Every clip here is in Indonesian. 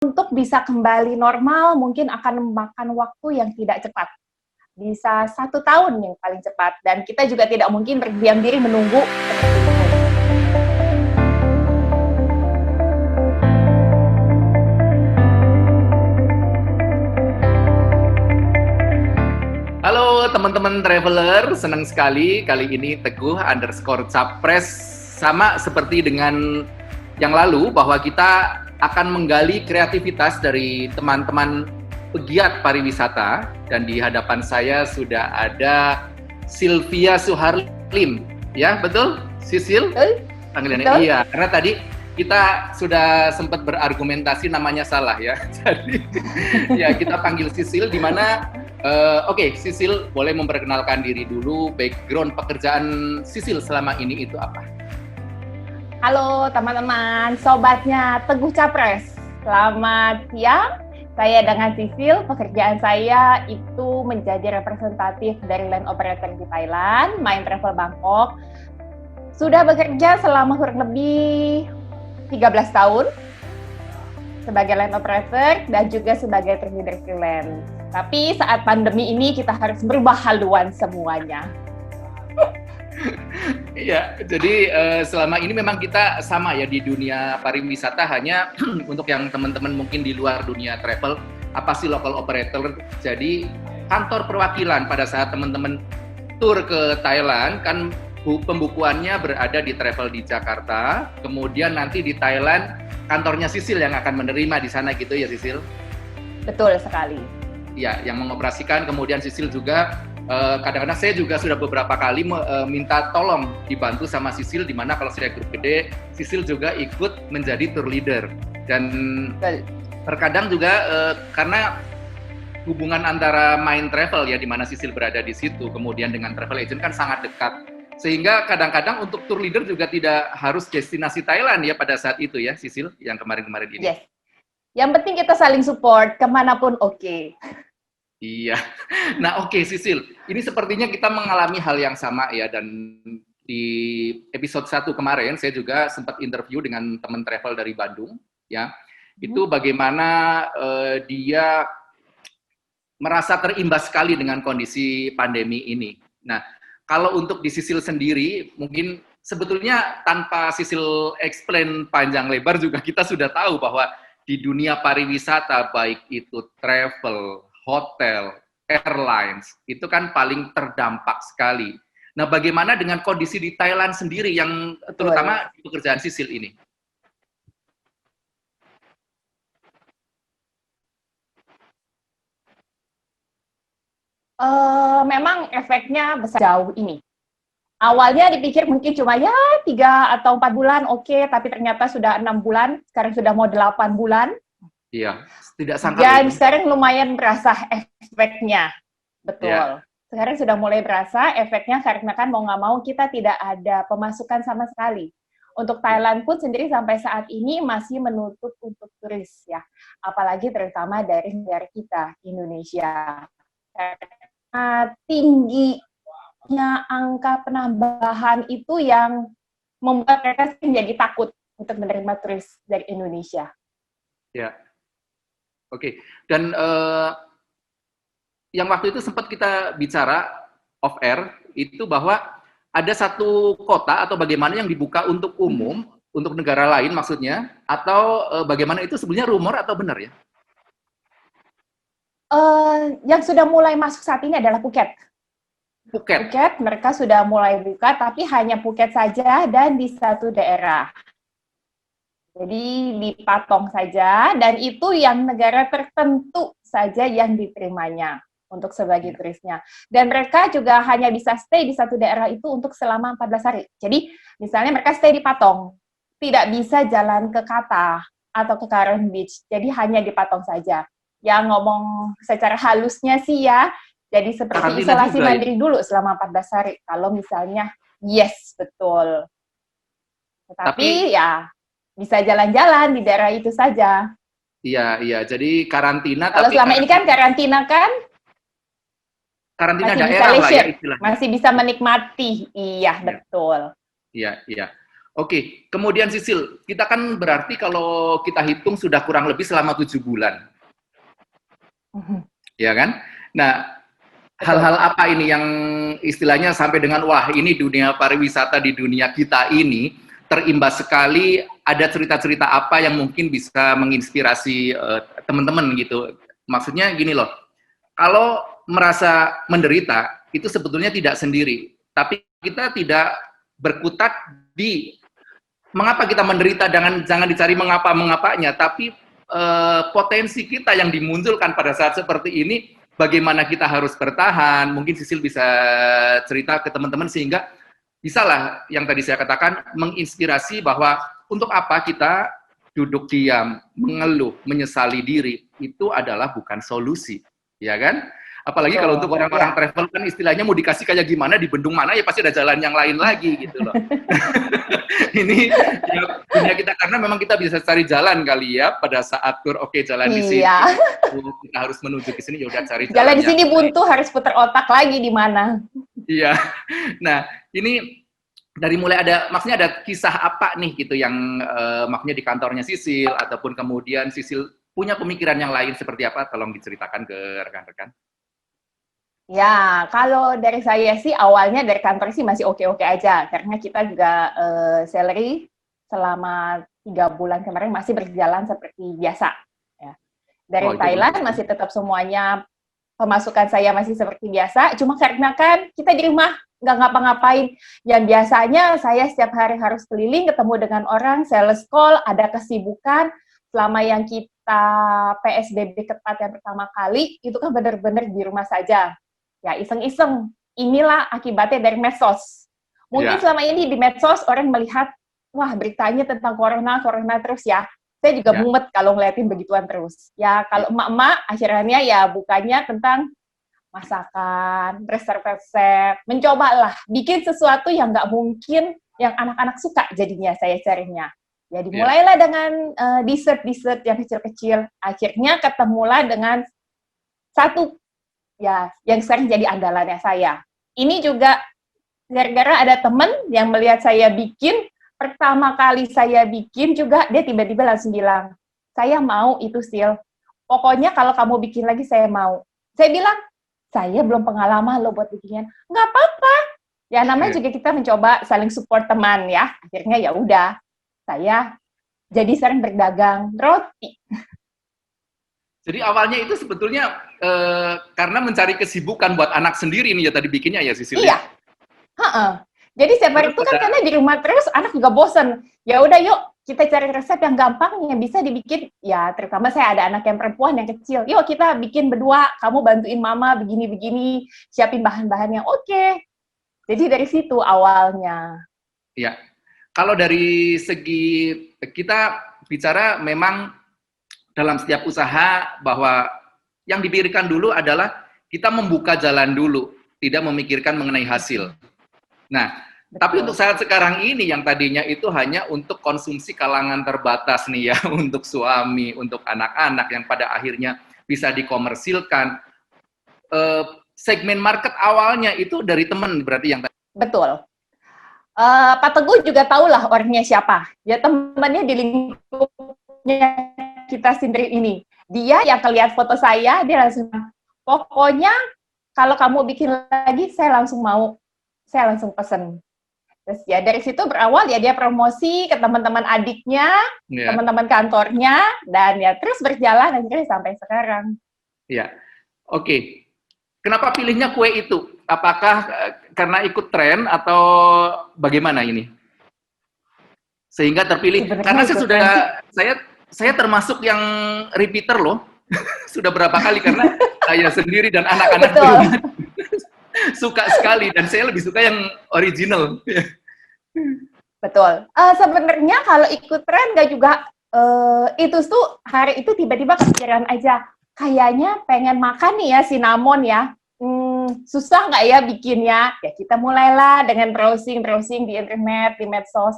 untuk bisa kembali normal mungkin akan memakan waktu yang tidak cepat. Bisa 1 tahun yang paling cepat. Dan kita juga tidak mungkin berdiam diri menunggu seperti itu. Halo teman-teman traveler, senang sekali kali ini Teguh_Capres sama seperti dengan yang lalu bahwa kita akan menggali kreativitas dari teman-teman pegiat pariwisata dan di hadapan saya sudah ada Sylvia Suharlim, ya betul? Sisil? Panggilannya iya, karena tadi kita sudah sempat berargumentasi namanya salah ya, jadi ya kita panggil Sisil di mana. Oke, Sisil boleh memperkenalkan diri dulu, background pekerjaan Sisil selama ini itu apa? Halo teman-teman, sobatnya Teguh Capres. Selamat siang, saya dengan Sisil, pekerjaan saya itu menjadi representatif dari land operator di Thailand, Mind Travel Bangkok. Sudah bekerja selama kurang lebih 13 tahun sebagai land operator dan juga sebagai tour leader freelance. Tapi saat pandemi ini kita harus berubah haluan semuanya. Iya, jadi selama ini memang kita sama ya di dunia pariwisata, hanya untuk yang teman-teman mungkin di luar dunia travel, apa sih local operator? Jadi kantor perwakilan pada saat teman-teman tur ke Thailand kan pembukuannya berada di travel di Jakarta, kemudian nanti di Thailand kantornya Sisil yang akan menerima di sana gitu ya Sisil? Betul sekali. Ya, yang mengoperasikan, kemudian Sisil juga kadang-kadang saya juga sudah beberapa kali minta tolong dibantu sama Sisil, di mana kalau saya grup gede, Sisil juga ikut menjadi tour leader. Dan terkadang juga karena hubungan antara Mind Travel ya, di mana Sisil berada di situ, kemudian dengan travel agent kan sangat dekat. Sehingga kadang-kadang untuk tour leader juga tidak harus destinasi Thailand ya pada saat itu ya, Sisil, yang kemarin-kemarin ini. Yes. Yang penting kita saling support, kemanapun oke. Iya. Nah oke, Sisil, ini sepertinya kita mengalami hal yang sama ya, dan di episode 1 kemarin saya juga sempat interview dengan teman travel dari Bandung ya. Itu bagaimana dia merasa terimbas sekali dengan kondisi pandemi ini. Nah, kalau untuk di Sisil sendiri, mungkin sebetulnya tanpa Sisil explain panjang lebar juga kita sudah tahu bahwa di dunia pariwisata, baik itu travel, hotel, airlines, itu kan paling terdampak sekali. Nah, bagaimana dengan kondisi di Thailand sendiri yang terutama di pekerjaan Sisil ini? Memang efeknya besar jauh ini. Awalnya dipikir mungkin cuma ya 3 atau 4 bulan, oke, tapi ternyata sudah 6 bulan, sekarang sudah mau 8 bulan. Iya, tidak sangka. Dan sekarang lumayan berasa efeknya, betul. Ya. Sekarang sudah mulai berasa efeknya karena kan mau nggak mau kita tidak ada pemasukan sama sekali. Untuk Thailand pun sendiri sampai saat ini masih menutup untuk turis ya, apalagi terutama dari negara kita, Indonesia. Karena tinggi angka penambahan itu yang membuat mereka menjadi takut untuk menerima turis dari Indonesia. Ya, oke. Dan yang waktu itu sempat kita bicara off air itu bahwa ada satu kota atau bagaimana yang dibuka untuk umum, untuk negara lain maksudnya, atau bagaimana itu sebenarnya rumor atau benar ya? Yang sudah mulai masuk saat ini adalah Phuket. Phuket, mereka sudah mulai buka, tapi hanya Phuket saja dan di satu daerah. Jadi di Patong saja, dan itu yang negara tertentu saja yang diterimanya untuk sebagai turisnya. Dan mereka juga hanya bisa stay di satu daerah itu untuk selama 14 hari. Jadi misalnya mereka stay di Patong, tidak bisa jalan ke Kata atau ke Karen Beach, jadi hanya di Patong saja. Yang ngomong secara halusnya sih ya, jadi seperti isolasi mandiri dulu selama 14 hari. Kalau misalnya, yes, betul. Tetapi ya, bisa jalan-jalan di daerah itu saja. Iya. Jadi karantina. Kalau selama ini kan karantina kan, karantina masih daerah bisa leisure, lah ya istilahnya. masih bisa menikmati. Iya, betul. Iya. Oke, kemudian Sisil, kita kan berarti kalau kita hitung sudah kurang lebih selama 7 bulan, ya kan? Nah, Betul. hal-hal apa ini yang istilahnya sampai dengan wah ini dunia pariwisata di dunia kita ini terimbas sekali, ada cerita-cerita apa yang mungkin bisa menginspirasi teman-teman gitu. Maksudnya gini loh, kalau merasa menderita itu sebetulnya tidak sendiri, tapi kita tidak berkutat di mengapa kita menderita, jangan dicari mengapa-mengapanya, tapi potensi kita yang dimunculkan pada saat seperti ini, bagaimana kita harus bertahan. Mungkin Sisil bisa cerita ke teman-teman sehingga bisalah yang tadi saya katakan menginspirasi bahwa untuk apa kita duduk diam, mengeluh, menyesali diri, itu adalah bukan solusi, ya kan? Apalagi kalau untuk Betul, orang-orang ya. travel kan istilahnya mau dikasih kayak gimana di bendung mana ya pasti ada jalan yang lain lagi gitu loh. Ini ya, dunia kita karena memang kita bisa cari jalan kali ya pada saat tur oke jalan di sini Iya. kita harus menuju ke sini ya udah cari Jalan jalan di yang sini lain. buntu harus putar otak lagi di mana. Iya. Nah, ini dari mulai ada maksudnya ada kisah apa nih gitu yang maksudnya di kantornya Sisil ataupun kemudian Sisil punya pemikiran yang lain seperti apa tolong diceritakan ke rekan-rekan. Ya, kalau dari saya sih awalnya dari kantor sih masih oke-oke aja, karena kita juga salary selama 3 bulan kemarin masih berjalan seperti biasa. Ya. Oh, Dari itu bagus. Thailand masih tetap semuanya pemasukan saya masih seperti biasa, cuma karena kan kita di rumah nggak ngapa-ngapain. Yang biasanya saya setiap hari harus keliling, ketemu dengan orang, sales call, ada kesibukan. Selama yang kita PSBB ketat yang pertama kali, itu kan benar-benar di rumah saja. Ya, iseng-iseng. Inilah akibatnya dari medsos. Mungkin Ya, selama ini di medsos orang melihat, wah beritanya tentang corona, corona terus ya. Saya juga ya, mumet kalau ngeliatin begituan terus. Ya, ya, kalau emak-emak akhirnya ya bukannya tentang masakan, resep-resep, mencobalah bikin sesuatu yang nggak mungkin yang anak-anak suka jadinya saya carinya. Ya ya, dimulailah dengan dessert-dessert yang kecil-kecil. Akhirnya ketemulah dengan satu ya yang sering jadi andalannya saya. Ini juga gara-gara ada teman yang melihat saya bikin, pertama kali saya bikin juga dia tiba-tiba langsung bilang, saya mau itu Sil. Pokoknya kalau kamu bikin lagi saya mau. Saya bilang, saya belum pengalaman loh buat bikinnya. Nggak apa-apa. Ya namanya ya. juga kita mencoba saling support teman ya. Akhirnya ya udah, saya jadi sering berdagang roti. Jadi awalnya itu sebetulnya karena mencari kesibukan buat anak sendiri nih ya tadi bikinnya ya Sisil ya. Iya, heeh. Jadi setiap hari Terus itu kan pada karena di rumah terus anak juga bosen. Ya udah yuk kita cari resep yang gampang yang bisa dibikin. Ya terutama saya ada anak yang perempuan yang kecil. Yuk kita bikin berdua. Kamu bantuin mama begini-begini, siapin bahan-bahan yang oke. Jadi dari situ awalnya. ya, kalau dari segi kita bicara memang dalam setiap usaha bahwa yang dipikirkan dulu adalah kita membuka jalan dulu, tidak memikirkan mengenai hasil. Nah, tapi untuk Betul. saat sekarang ini yang tadinya itu hanya untuk konsumsi kalangan terbatas nih ya, untuk suami, untuk anak-anak yang pada akhirnya bisa dikomersilkan. Segmen market awalnya itu dari teman berarti yang Betul. Pak Teguh juga tahulah orangnya siapa. Ya temannya di lingkupnya kita sendiri ini. Dia yang kelihatan foto saya, dia langsung, pokoknya kalau kamu bikin lagi, saya langsung mau. Saya langsung pesen. Terus ya dari situ berawal ya dia promosi ke teman-teman adiknya, ya, teman-teman kantornya, dan ya terus berjalan akhirnya sampai sekarang. ya. Oke. Kenapa pilihnya kue itu? Apakah karena ikut tren atau bagaimana ini? Sehingga terpilih. Sebenarnya Karena saya ikut sudah tren sih. saya termasuk yang repeater loh. Sudah berapa kali karena saya sendiri dan anak-anak di Betul. rumah suka sekali dan saya lebih suka yang original. Betul. Sebenarnya kalau ikut tren nggak juga itu tuh hari itu tiba-tiba kepikiran aja. Kayaknya pengen makan nih ya cinnamon ya. Susah nggak ya bikinnya? Ya kita mulailah dengan browsing di internet, di medsos.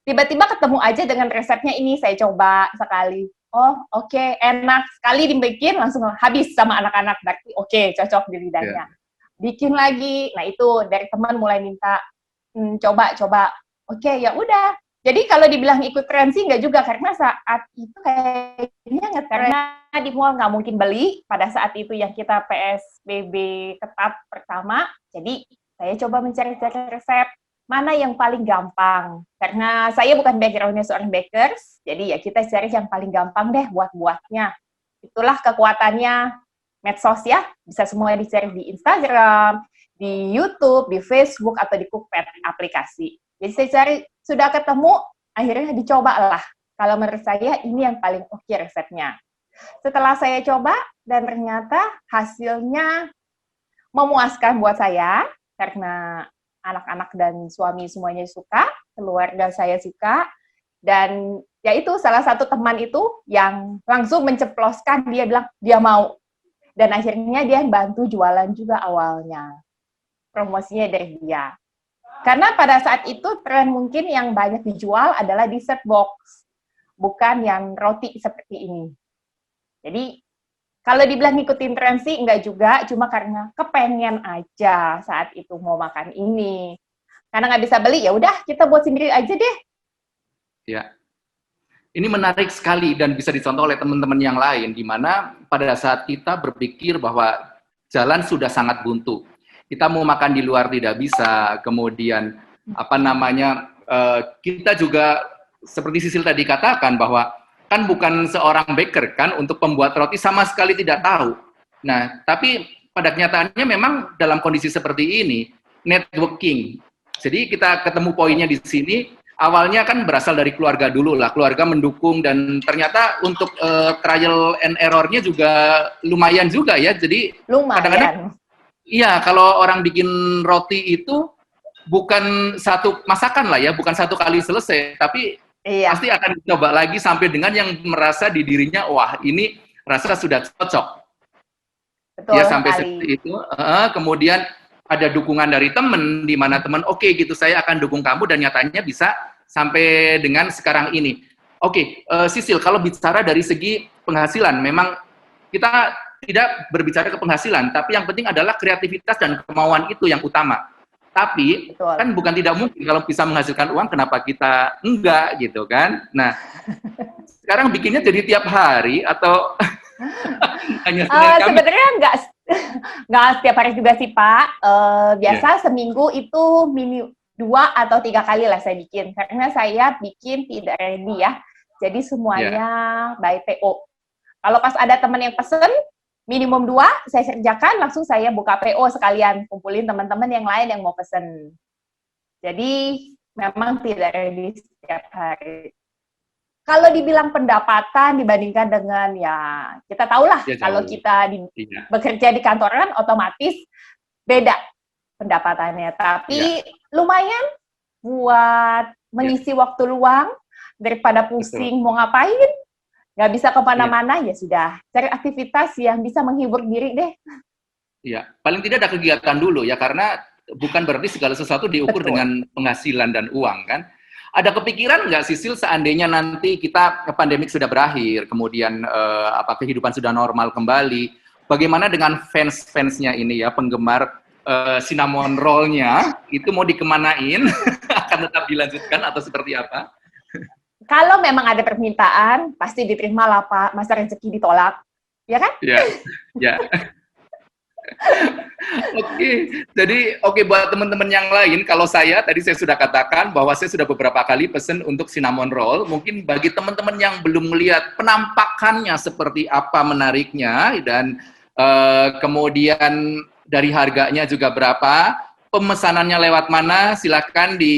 Tiba-tiba ketemu aja dengan resepnya ini saya coba sekali. Oh oke, enak sekali dibikin langsung habis sama anak-anak berarti oke, cocok di Ya. lidahnya. Bikin lagi, nah itu dari teman mulai minta coba. Oke, ya udah. Jadi kalau dibilang ikut tren sih nggak juga, karena saat itu kayaknya ngetrennya di mall nggak mungkin beli pada saat itu yang kita PSBB ketat pertama. Jadi saya coba mencari-cari resep mana yang paling gampang. Karena saya bukan background-nya seorang bakers, jadi ya kita cari yang paling gampang deh buat-buatnya. Itulah kekuatannya medsos ya, bisa semua dicari di Instagram, di YouTube, di Facebook, atau di Cookpad aplikasi. Jadi saya cari, sudah ketemu, akhirnya dicoba lah. Kalau menurut saya ini yang paling oke resepnya. Setelah saya coba, dan ternyata hasilnya memuaskan buat saya, karena anak-anak dan suami semuanya suka, keluarga saya suka, dan ya itu salah satu teman itu yang langsung menceploskan, dia bilang dia mau. Dan akhirnya dia bantu jualan juga awalnya. Promosinya dari dia. Karena pada saat itu tren mungkin yang banyak dijual adalah dessert box, bukan yang roti seperti ini. Jadi kalau dibilang ngikutin tren sih enggak juga, cuma karena kepengen aja saat itu mau makan ini. Karena nggak bisa beli, ya udah kita buat sendiri aja deh. Ya, ini menarik sekali dan bisa dicontoh oleh teman-teman yang lain, di mana pada saat kita berpikir bahwa jalan sudah sangat buntu. Kita mau makan di luar tidak bisa, kemudian kita juga seperti Sisil tadi katakan bahwa kan bukan seorang baker kan untuk pembuat roti sama sekali tidak tahu. Nah, tapi pada kenyataannya memang dalam kondisi seperti ini networking. Jadi kita ketemu poinnya di sini. Awalnya kan berasal dari keluarga dulu lah, keluarga mendukung dan ternyata untuk trial and error-nya juga lumayan juga ya. Jadi kadang-kadang iya, kalau orang bikin roti itu bukan satu masakan lah ya, bukan satu kali selesai, tapi pasti akan dicoba lagi sampai dengan yang merasa di dirinya, wah ini rasa sudah cocok. Betul ya sampai sekali. seperti itu. Kemudian ada dukungan dari teman, di mana teman, oke gitu, saya akan dukung kamu, dan nyatanya bisa sampai dengan sekarang ini. Oke, Sisil, kalau bicara dari segi penghasilan, memang kita tidak berbicara ke penghasilan, tapi yang penting adalah kreativitas dan kemauan itu yang utama. Tapi Betul. kan bukan tidak mungkin kalau bisa menghasilkan uang, kenapa kita enggak gitu kan? Nah, sekarang bikinnya jadi tiap hari atau hanya Senin Kamis? Sebenarnya nggak setiap hari juga sih Pak. Biasa seminggu itu 2 atau 3 kali lah saya bikin, karena saya bikin tidak ready ya. Jadi semuanya by PO. Kalau pas ada teman yang pesen, minimum 2, saya kerjakan, langsung saya buka PO sekalian, kumpulin teman-teman yang lain yang mau pesen. Jadi memang tidak ready setiap hari. Kalau dibilang pendapatan dibandingkan dengan ya kita tahulah kalau kita bekerja di kantoran otomatis beda pendapatannya. Tapi lumayan buat mengisi waktu luang daripada pusing mau ngapain, nggak bisa kemana-mana, ya sudah cari aktivitas yang bisa menghibur diri deh. Iya, paling tidak ada kegiatan dulu ya, karena bukan berarti segala sesuatu diukur dengan penghasilan dan uang kan. Ada kepikiran nggak Sisil, seandainya nanti kita pandemik sudah berakhir, kemudian kehidupan sudah normal kembali, bagaimana dengan fans-fansnya ini ya, penggemar cinnamon roll-nya, itu mau dikemanain? Akan tetap dilanjutkan atau seperti apa? Kalau memang ada permintaan, pasti diterima lah Pak, masa rezeki ditolak, ya kan? Ya, ya. Jadi buat teman-teman yang lain, kalau tadi saya sudah katakan bahwa saya sudah beberapa kali pesen untuk cinnamon roll. Mungkin bagi teman-teman yang belum melihat penampakannya seperti apa menariknya, dan kemudian dari harganya juga berapa, pemesanannya lewat mana, silakan di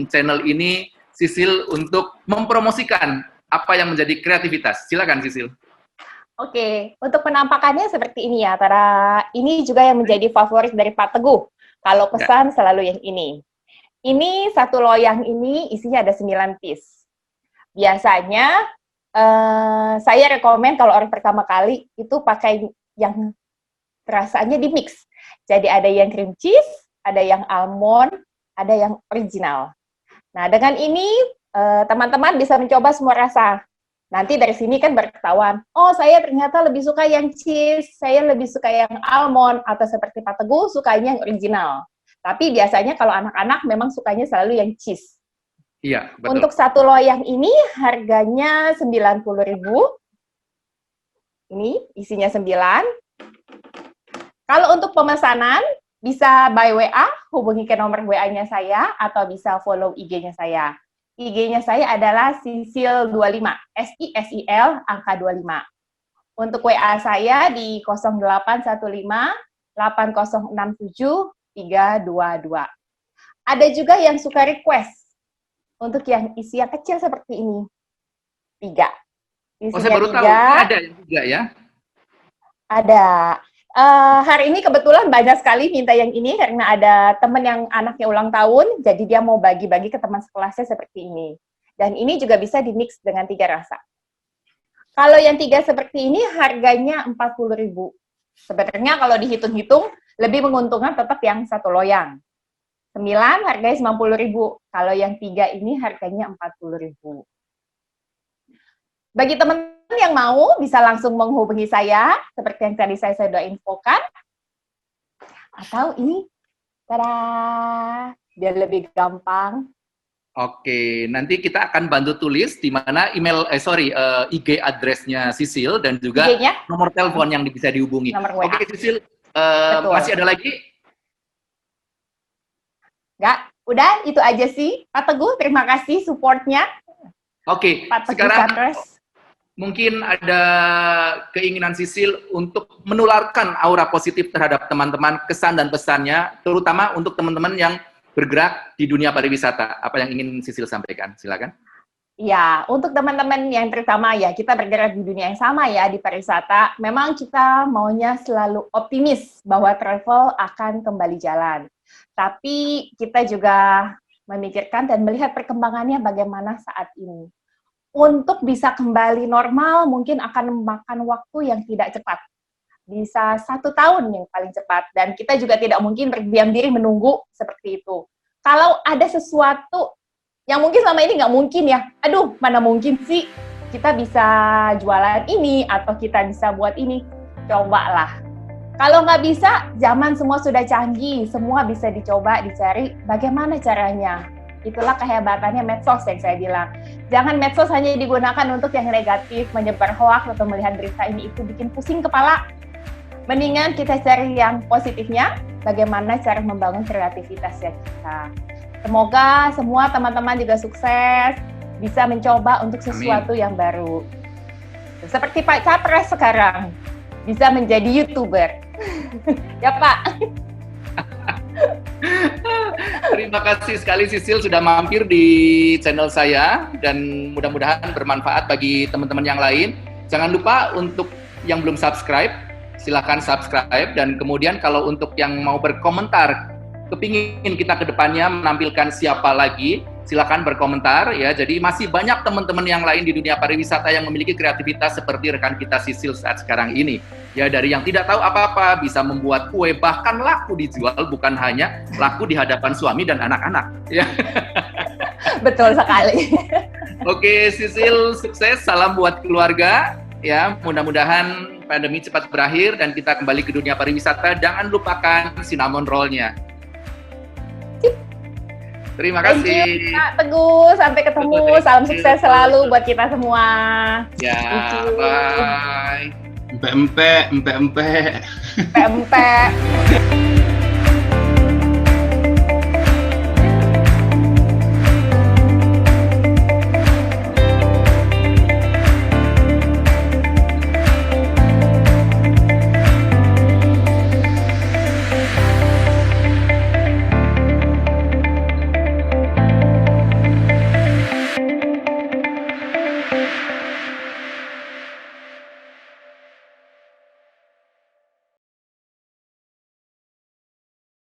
channel ini Sisil untuk mempromosikan apa yang menjadi kreativitas. Silakan Sisil. Oke, untuk penampakannya seperti ini ya, ini juga yang menjadi favorit dari Pak Teguh. Kalau pesan selalu yang ini. Ini satu loyang ini isinya ada 9 piece. Biasanya saya rekomen kalau orang pertama kali itu pakai yang rasanya di mix. Jadi ada yang cream cheese, ada yang almond, ada yang original. Nah, dengan ini teman-teman bisa mencoba semua rasa. Nanti dari sini kan berketahuan, oh saya ternyata lebih suka yang cheese, saya lebih suka yang almond, atau seperti Pak Teguh sukanya yang original. Tapi biasanya kalau anak-anak memang sukanya selalu yang cheese. Iya, betul. Untuk satu loyang ini harganya 90.000. Ini isinya 9. Kalau untuk pemesanan, bisa by WA, hubungi ke nomor WA-nya saya, atau bisa follow IG-nya saya. IG-nya saya adalah Sisil25, SISIL, angka 25. Untuk WA saya di 0815 8067 322. Ada juga yang suka request untuk yang isi yang kecil seperti ini. 3. Isinya saya baru 3. tahu, ada yang 3 ya? Ada. Hari ini kebetulan banyak sekali minta yang ini karena ada teman yang anaknya ulang tahun, jadi dia mau bagi-bagi ke teman sekelasnya seperti ini. Dan ini juga bisa di-mix dengan 3 rasa. Kalau yang 3 seperti ini harganya 40.000. Sebenarnya kalau dihitung-hitung, lebih menguntungkan tetap yang satu loyang. 9 harganya 90.000. Kalau yang 3 ini harganya 40.000. Bagi teman-teman yang mau, bisa langsung menghubungi saya, seperti yang tadi saya sudah infokan. Atau ini, tada, biar lebih gampang. Oke, nanti kita akan bantu tulis di mana IG address-nya Sisil dan juga nomor telepon yang bisa dihubungi. Oke, Sisil, masih ada lagi? Enggak, udah itu aja sih. Pak Teguh, terima kasih support-nya. Oke, sekarang mungkin ada keinginan Sisil untuk menularkan aura positif terhadap teman-teman, kesan dan pesannya, terutama untuk teman-teman yang bergerak di dunia pariwisata. Apa yang ingin Sisil sampaikan? Silakan. Ya, untuk teman-teman yang terutama ya, kita bergerak di dunia yang sama ya, di pariwisata, memang kita maunya selalu optimis bahwa travel akan kembali jalan. Tapi kita juga memikirkan dan melihat perkembangannya bagaimana saat ini. Untuk bisa kembali normal mungkin akan memakan waktu yang tidak cepat. Bisa 1 tahun yang paling cepat. Dan kita juga tidak mungkin berdiam diri menunggu seperti itu. Kalau ada sesuatu yang mungkin selama ini nggak mungkin ya, aduh mana mungkin sih kita bisa jualan ini atau kita bisa buat ini, cobalah. Kalau nggak bisa, zaman semua sudah canggih, semua bisa dicoba, dicari bagaimana caranya. Itulah kehebatannya medsos yang saya bilang. Jangan medsos hanya digunakan untuk yang negatif, menyebar hoax atau melihat berita ini itu bikin pusing kepala. Mendingan kita cari yang positifnya, bagaimana cara membangun kreativitasnya kita. Semoga semua teman-teman juga sukses, bisa mencoba untuk sesuatu yang baru. Seperti Pak Capres sekarang, bisa menjadi YouTuber. Ya Pak. Terima kasih sekali Sisil sudah mampir di channel saya dan mudah-mudahan bermanfaat bagi teman-teman yang lain. Jangan lupa untuk yang belum subscribe, silahkan subscribe, dan kemudian kalau untuk yang mau berkomentar, kepingin kita ke depannya menampilkan siapa lagi, silakan berkomentar ya. Jadi masih banyak teman-teman yang lain di dunia pariwisata yang memiliki kreativitas seperti rekan kita Sisil saat sekarang ini. Ya, dari yang tidak tahu apa-apa bisa membuat kue, bahkan laku dijual, bukan hanya laku di hadapan suami dan anak-anak. Ya. Betul sekali. Oke, Sisil, sukses, salam buat keluarga. Ya, mudah-mudahan pandemi cepat berakhir dan kita kembali ke dunia pariwisata. Jangan lupakan cinnamon roll-nya. Terima kasih. Thank you, Pak Teguh. Sampai ketemu. Salam sukses selalu buat kita semua. Ya, bye. Empe-empe. Empe-empe.